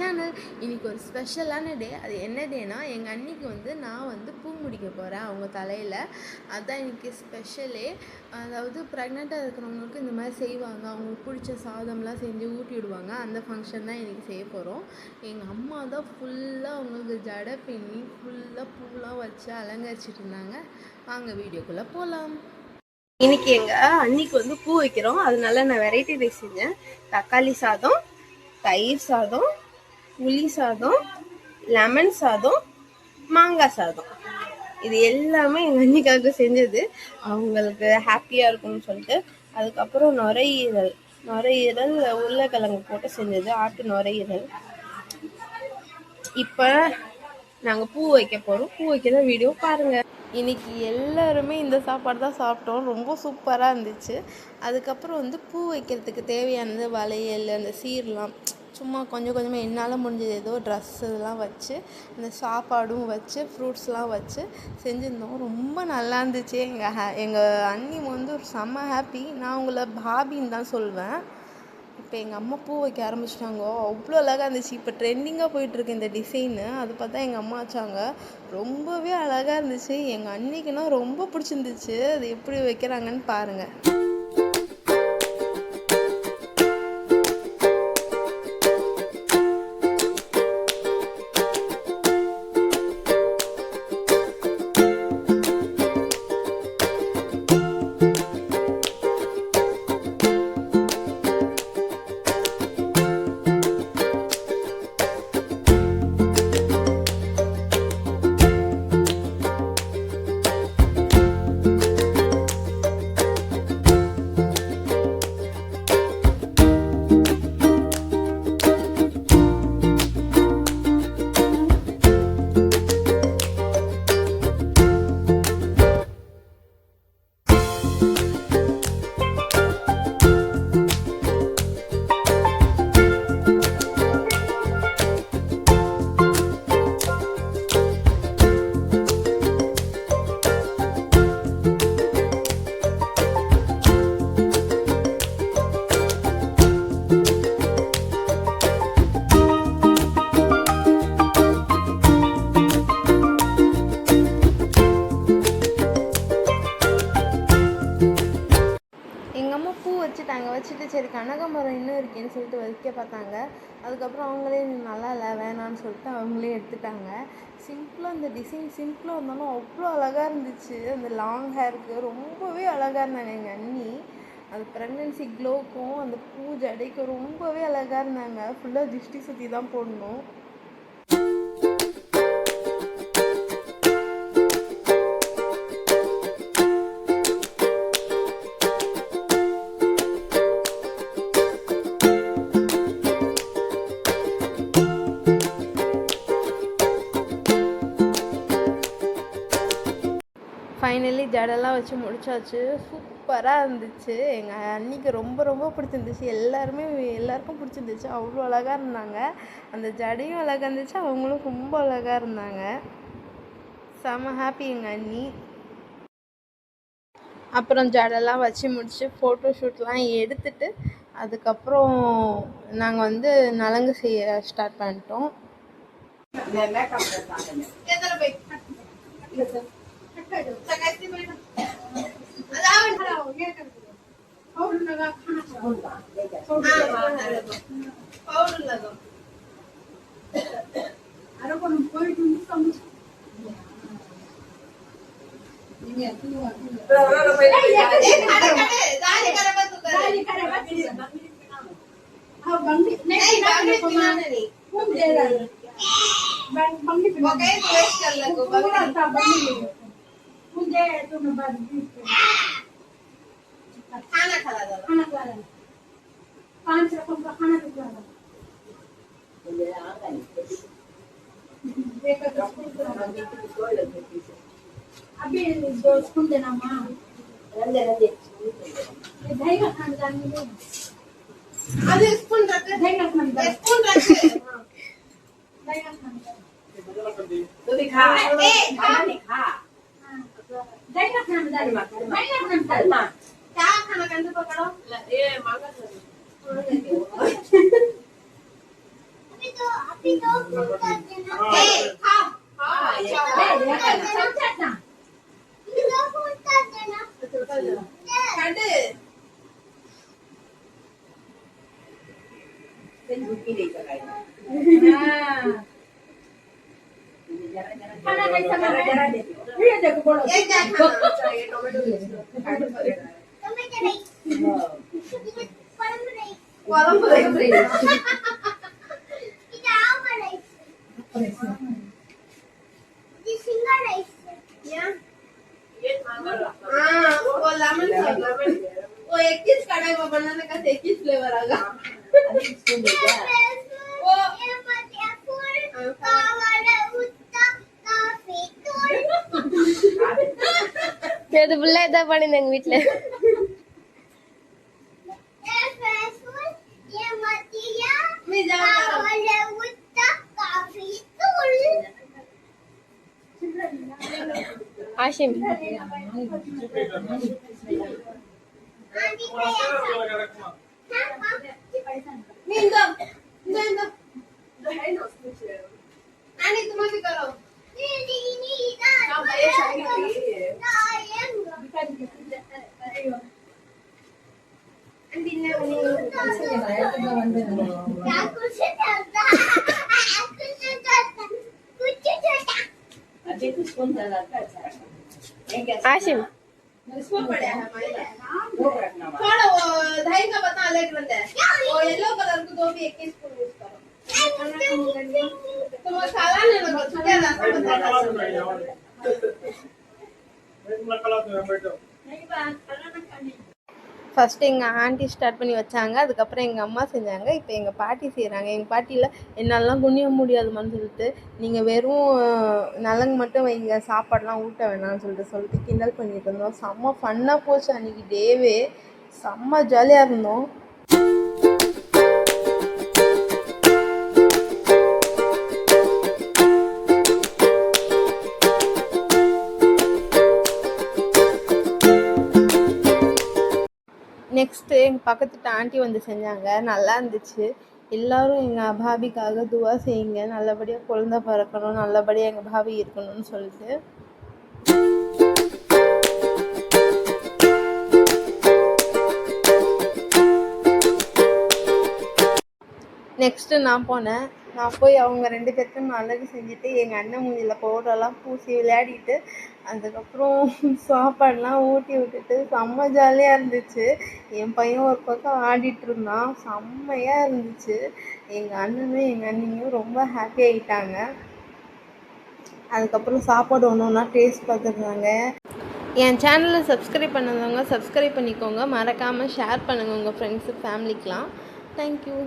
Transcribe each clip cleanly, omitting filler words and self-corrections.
Channel. இன்னைக்கு ஒரு ஸ்பெஷலான டே. அது என்ன டேனா, எங்கள் அண்ணிக்கு நான் பூ முடிக்க போகிறேன் அவங்க தலையில். அதுதான் இன்னைக்கு ஸ்பெஷலே. அதாவது ப்ரெக்னெண்ட்டாக இருக்கிறவங்களுக்கு இந்த மாதிரி செய்வாங்க. அவங்களுக்கு பிடிச்ச சாதம்லாம் செஞ்சு ஊட்டி விடுவாங்க. அந்த ஃபங்க்ஷன் தான் இன்றைக்கி செய்ய போகிறோம். எங்கள் அம்மா தான் ஃபுல்லாக அவங்களுக்கு ஜடை பின்னி ஃபுல்லாக பூலாம் வச்சு அலங்கரிச்சிட்டு இருந்தாங்க. வாங்க வீடியோக்குள்ளே போகலாம். இன்றைக்கி எங்கள் அன்னிக்கு பூ வைக்கிறோம். அதனால நான் வெரைட்டி ரைஸ் செஞ்சேன். தக்காளி சாதம், தயிர் சாதம், புளி சாதம், லெமன் சாதம், மாங்காய் சாதம். இது எல்லாமே எங்கள் அண்ணிக்காக செஞ்சது. அவங்களுக்கு ஹாப்பியாக இருக்கும்னு சொல்லிட்டு. அதுக்கப்புறம் நுரையீரல் உருளைக்கிழங்கு போட்டு செஞ்சது, ஆட்டு நுரையீரல். இப்போ நாங்கள் பூ வைக்க போகிறோம். பூ வைக்கிற வீடியோ பாருங்கள். இன்றைக்கி எல்லாருமே இந்த சாப்பாடு தான் சாப்பிட்டோம். ரொம்ப சூப்பராக இருந்துச்சு. அதுக்கப்புறம் பூ வைக்கிறதுக்கு தேவையானது வளையல், அந்த சீரெலாம் சும்மா கொஞ்சம் கொஞ்சமாக என்னால் முடிஞ்சது ஏதோ ட்ரெஸ் இதெல்லாம் வச்சு அந்த சாப்பாடும் வச்சு ஃப்ரூட்ஸ்லாம் வச்சு செஞ்சுருந்தோம். ரொம்ப நல்லா இருந்துச்சு. எங்கள் அண்ணி ஒரு செம்ம ஹாப்பி. நான் உங்களை பாபின்னு தான் சொல்வேன். இப்போ எங்கள் அம்மா பூ வைக்க ஆரம்பிச்சிட்டாங்க. அவ்வளோ அழகாக இருந்துச்சு. இப்போ ட்ரெண்டிங்காக போயிட்டுருக்கு இந்த டிசைனு. அது பார்த்தா எங்கள் அம்மா வச்சாங்க. ரொம்பவே அழகாக இருந்துச்சு. எங்கள் அன்னிக்குன்னா ரொம்ப பிடிச்சிருந்துச்சு. அது எப்படி வைக்கிறாங்கன்னு பாருங்கள். வச்சுட்டு சரி கனகாம்பரம் இன்னும் இருக்கேன்னு சொல்லிட்டு வைக்க பார்த்தாங்க. அதுக்கப்புறம் அவங்களே நல்லா இல்லை வேணான்னு சொல்லிட்டு அவங்களே எடுத்துட்டாங்க. சிம்பிளாக அந்த டிசைன் சிம்பிளாக இருந்தாலும் அவ்வளோ அழகாக இருந்துச்சு. அந்த லாங் ஹேருக்கு ரொம்பவே அழகாக இருந்தாங்க எங்கள் அண்ணி. அது ப்ரெக்னென்சி க்ளோக்கும் அந்த பூ ஜடைக்கும் ரொம்பவே அழகாக இருந்தாங்க. ஃபுல்லாக திருஷ்டி சுற்றி தான் போடணும். ஃபைனலி ஜடெல்லாம் வச்சு முடிச்சாச்சு. சூப்பராக இருந்துச்சு. எங்கள் அன்னிக்கு ரொம்ப ரொம்ப பிடிச்சிருந்துச்சு. எல்லாருக்கும் பிடிச்சிருந்துச்சு. அவ்வளோ அழகாக இருந்தாங்க. அந்த ஜடையும் அழகாக இருந்துச்சு. அவங்களும் ரொம்ப அழகாக இருந்தாங்க. செம்ம ஹாப்பி எங்கள் அண்ணி. அப்புறம் ஜடெல்லாம் வச்சு முடிச்சு ஃபோட்டோ ஷூட்லாம் எடுத்துட்டு அதுக்கப்புறம் நாங்கள் நலங்கு செய்ய ஸ்டார்ட் பண்ணிட்டோம். मुझे तुम बात खाना खिला दो 5 रकम का खाना खिला दो अभी 2 स्पून देना माँ दही का खाना डालने आधे स्पून रख दही का खाना स्पून रख दही का खाना तो दिखा खाना नहीं खा दही का खाना डाल दही का खाना डाल क्या खाना कंधे पकड़ो ये मांगा वो 21 कढ़ाई में बनाने का 21 फ्लेवर आगा அது புள்ள இதான் பண்ணிருந்தேன் எங்க வீட்டுல. ஆஷிம் आशिम इसमें पड़ा है थोड़ा वो दही का पत्ता अलग रहता है वो येलो कलर को दो भी 21 स्पून यूज करो तो मसाला नहीं लगा क्या रास्ता बता ஃபஸ்ட்டு எங்கள் ஆண்டி ஸ்டார்ட் பண்ணி வச்சாங்க, அதுக்கப்புறம் எங்கள் அம்மா செஞ்சாங்க, இப்போ எங்கள் பாட்டி செய்கிறாங்க. எங்கள் பாட்டியில் என்னாலலாம் குனிய முடியாதுமான்னு சொல்லிட்டு நீங்கள் வெறும் நலங்கு மட்டும் வைங்க, சாப்பாடெலாம் ஊட்ட வேணாம்னு சொல்லிட்டு கிண்டல் பண்ணிகிட்டு இருந்தோம். செம்ம ஃபன்னாக போச்சு அன்றைக்கி டேவே, செம்ம ஜாலியாக இருந்தோம். நெக்ஸ்ட்டு எங்கள் பக்கத்து ஆண்டி வந்து செஞ்சாங்க, நல்லா இருந்துச்சு. எல்லோரும் எங்கள் பாபிக்காக துவா செய்யுங்க, நல்லபடியாக குழந்த பிறக்கணும், நல்லபடியாக எங்கள் பாபி இருக்கணும்னு சொல்லிட்டு. நெக்ஸ்ட்டு நான் போய் அவங்க 2 பேருக்கும் அழகு செஞ்சுட்டு எங்கள் அண்ணன் மூஞ்சியில் பவுடரெல்லாம் பூசி விளையாடிட்டு அதுக்கப்புறம் சாப்பாடெலாம் ஊட்டி விட்டுட்டு செம்ம ஜாலியாக இருந்துச்சு. என் பையன் ஒரு பக்கம் ஆடிட்டு இருந்தான், செம்மையாக இருந்துச்சு. எங்கள் அண்ணனும் எங்கள் அண்ணியும் ரொம்ப ஹாப்பி ஆகிட்டாங்க. அதுக்கப்புறம் சாப்பாடு ஒன்று ஒன்றா டேஸ்ட் பார்த்துருந்தாங்க. என் சேனலை சப்ஸ்கிரைப் பண்ணாதவங்க சப்ஸ்கிரைப் பண்ணிக்கோங்க, மறக்காமல் ஷேர் பண்ணுங்கள் உங்கள் ஃப்ரெண்ட்ஸு ஃபேமிலிக்கெலாம். தேங்க்யூ.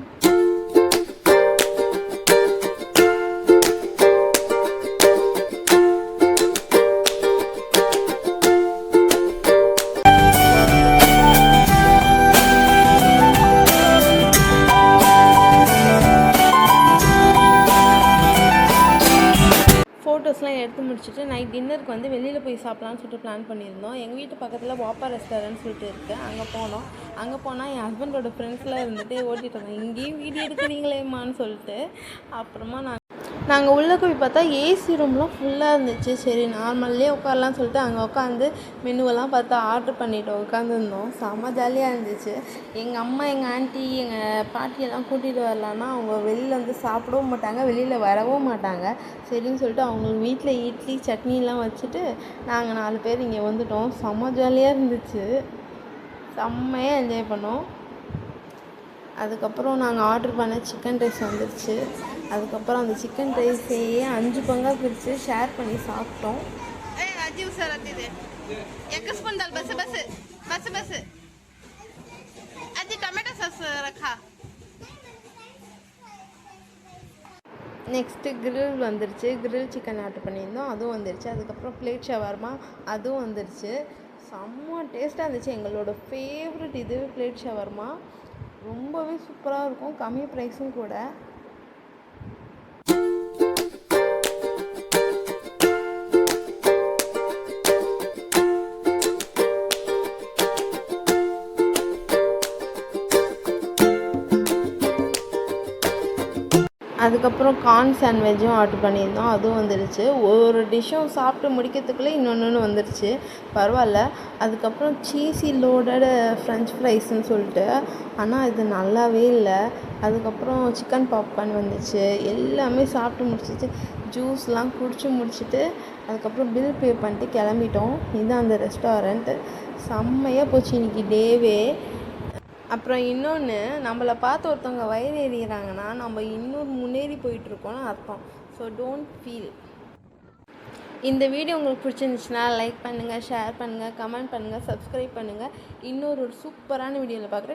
ஃபோட்டோஸ்லாம் எடுத்து முடிச்சுட்டு நைட் டின்னருக்கு வந்து வெளியில் போய் சாப்பிட்லான்னு சொல்லிட்டு பிளான் பண்ணியிருந்தோம். எங்கள் வீட்டு பக்கத்தில் வாப்பா ரெஸ்டாரண்ட் சொல்லிட்டு இருக்குது, அங்கே போனோம். அங்கே போனால் என் ஹஸ்பண்டோட ஃப்ரெண்ட்ஸ்லாம் இருந்துட்டு ஓட்டிகிட்டு இருந்தோம், இங்கேயும் வீடியோ எடுக்கிறீங்களேம்மான்னு சொல்லிட்டு. அப்புறமா நாங்கள் உள்ளே போய் பார்த்தா ஏசி ரூம்லாம் ஃபுல்லாக இருந்துச்சு. சரி நார்மல்லே உட்காரலான்னு சொல்லிட்டு அங்கே உட்காந்து மெனுவெல்லாம் பார்த்து ஆர்டர் பண்ணிவிட்டு உட்காந்துருந்தோம். செம்ம ஜாலியாக இருந்துச்சு. எங்கள் அம்மா எங்கள் ஆண்டி எங்கள் பாட்டியெல்லாம் கூட்டிகிட்டு வரலான்னா அவங்க வெளியில் வந்து சாப்பிடவும் மாட்டாங்க, வெளியில் வரவும் மாட்டாங்க. சரின்னு சொல்லிட்டு அவங்களுக்கு வீட்டில் இட்லி சட்னிலாம் வச்சுட்டு நாங்கள் 4 பேர் இங்கே வந்துட்டோம். செம்ம ஜாலியாக இருந்துச்சு, செம்மையாக என்ஜாய் பண்ணோம். அதுக்கப்புறம் நாங்கள் ஆர்டர் பண்ண சிக்கன் ரைஸ் வந்துடுச்சு. அதுக்கப்புறம் அந்த சிக்கன் ரைஸையே 5 பங்காக பிரித்து ஷேர் பண்ணி சாப்பிட்டோம். நெக்ஸ்ட்டு கிரில் வந்துருச்சு, கிரில் சிக்கன் ஆர்டர் பண்ணியிருந்தோம், அதுவும் வந்துருச்சு. அதுக்கப்புறம் பிளேட் ஷவர்மா அதுவும் வந்துருச்சு. செம்ம டேஸ்ட்டாக இருந்துச்சு. எங்களோட ஃபேவரட் இது பிளேட் ஷவர்மா, ரொம்பவே சூப்பராக இருக்கும், கம்மி ப்ரைஸும் கூட. அதுக்கப்புறம் கார்ன் சாண்ட்விச்சும் ஆர்டர் பண்ணியிருந்தோம், அதுவும் வந்துடுச்சு. ஒரு டிஷ்ஷும் சாப்பிட்டு முடிக்கிறதுக்குள்ளே இன்னொன்று வந்துடுச்சு, பரவாயில்ல. அதுக்கப்புறம் சீஸி லோடட் ஃப்ரெஞ்ச் ஃப்ரைஸ்ன்னு சொல்லிட்டு, ஆனால் இது நல்லாவே இல்லை. அதுக்கப்புறம் சிக்கன் பாப்கார்ன் வந்துச்சு, எல்லாமே சாப்பிட்டு முடிச்சிச்சு. ஜூஸ்லாம் குடிச்சு முடிச்சுட்டு அதுக்கப்புறம் பில் பே பண்ணிட்டு கிளம்பிட்டோம். இதுதான் அந்த ரெஸ்டாரண்ட்டு. செம்மையாக போச்சு இன்றைக்கி டேவே. அப்புறம் இன்னொன்று, நம்மளை பார்த்து ஒருத்தவங்க வயிறு எறிகிறாங்கன்னா நம்ம இன்னும் முன்னேறி போயிட்டுருக்கோன்னு அர்த்தம். So don't feel. இந்த வீடியோ உங்களுக்கு பிடிச்சிருந்துச்சுன்னா லைக் பண்ணுங்கள், ஷேர் பண்ணுங்கள், கமெண்ட் பண்ணுங்கள், சப்ஸ்கிரைப் பண்ணுங்கள். இன்னொரு சூப்பரான வீடியோவில் பார்க்குறேன்.